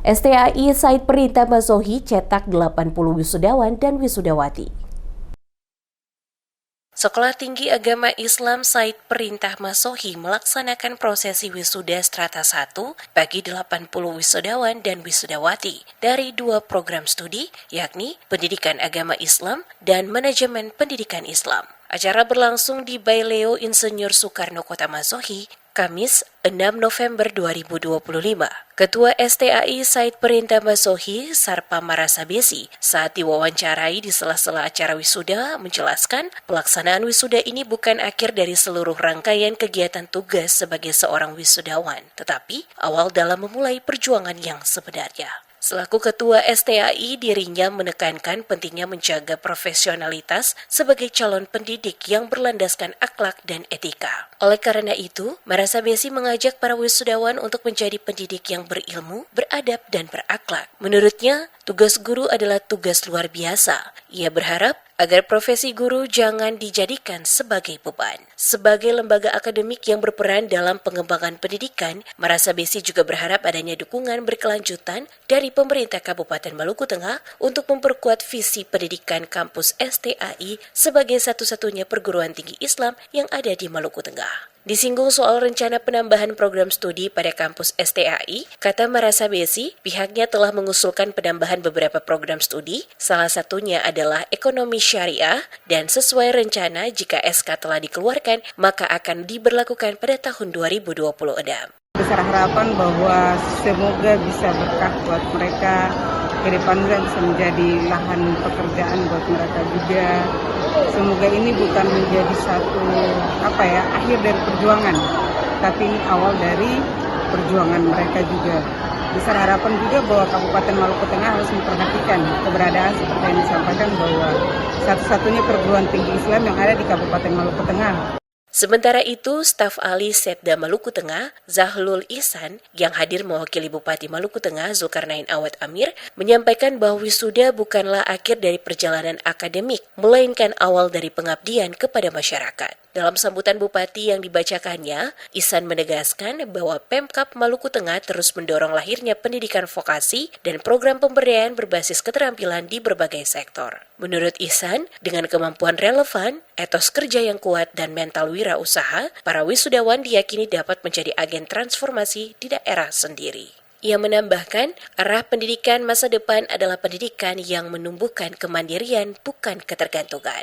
STAI Said Perintah Masohi cetak 80 wisudawan dan wisudawati. Sekolah Tinggi Agama Islam Said Perintah Masohi melaksanakan prosesi wisuda strata 1 bagi 80 wisudawan dan wisudawati dari 2 program studi, yakni Pendidikan Agama Islam dan Manajemen Pendidikan Islam. Acara berlangsung di Baileo Insinyur Soekarno Kota Masohi, Kamis 6 November 2025. Ketua STAI Said Perintah Masohi, Sarpa Marasabesi, saat diwawancarai di sela-sela acara wisuda menjelaskan pelaksanaan wisuda ini bukan akhir dari seluruh rangkaian kegiatan tugas sebagai seorang wisudawan, tetapi awal dalam memulai perjuangan yang sebenarnya. Selaku Ketua STAI, dirinya menekankan pentingnya menjaga profesionalitas sebagai calon pendidik yang berlandaskan akhlak dan etika. Oleh karena itu, Marasabesi mengajak para wisudawan untuk menjadi pendidik yang berilmu, beradab, dan berakhlak. Menurutnya, tugas guru adalah tugas luar biasa. Ia berharap agar profesi guru jangan dijadikan sebagai beban. Sebagai lembaga akademik yang berperan dalam pengembangan pendidikan, Marasabesi juga berharap adanya dukungan berkelanjutan dari pemerintah Kabupaten Maluku Tengah untuk memperkuat visi pendidikan kampus STAI sebagai satu-satunya perguruan tinggi Islam yang ada di Maluku Tengah. Disinggung soal rencana penambahan program studi pada kampus STAI, kata Marasabesi, pihaknya telah mengusulkan penambahan beberapa program studi, salah satunya adalah ekonomi syariah, dan sesuai rencana jika SK telah dikeluarkan, maka akan diberlakukan pada tahun 2026. Besar harapan bahwa semoga bisa berkah buat mereka, ke depannya bisa menjadi lahan pekerjaan buat mereka juga. Semoga ini bukan menjadi satu akhir dari perjuangan, tapi ini awal dari perjuangan mereka juga. Besar harapan juga bahwa Kabupaten Maluku Tengah harus memperhatikan keberadaan seperti yang disampaikan bahwa satu-satunya perguruan tinggi Islam yang ada di Kabupaten Maluku Tengah. Sementara itu, staf ahli Setda Maluku Tengah, Zahlul Ihsan, yang hadir mewakili Bupati Maluku Tengah, Zulkarnain Awad Amir, menyampaikan bahwa wisuda bukanlah akhir dari perjalanan akademik, melainkan awal dari pengabdian kepada masyarakat. Dalam sambutan Bupati yang dibacakannya, Ihsan menegaskan bahwa Pemkab Maluku Tengah terus mendorong lahirnya pendidikan vokasi dan program pemberdayaan berbasis keterampilan di berbagai sektor. Menurut Ihsan, dengan kemampuan relevan, etos kerja yang kuat, dan mental wirausaha, para wisudawan diyakini dapat menjadi agen transformasi di daerah sendiri. Ia menambahkan, arah pendidikan masa depan adalah pendidikan yang menumbuhkan kemandirian, bukan ketergantungan.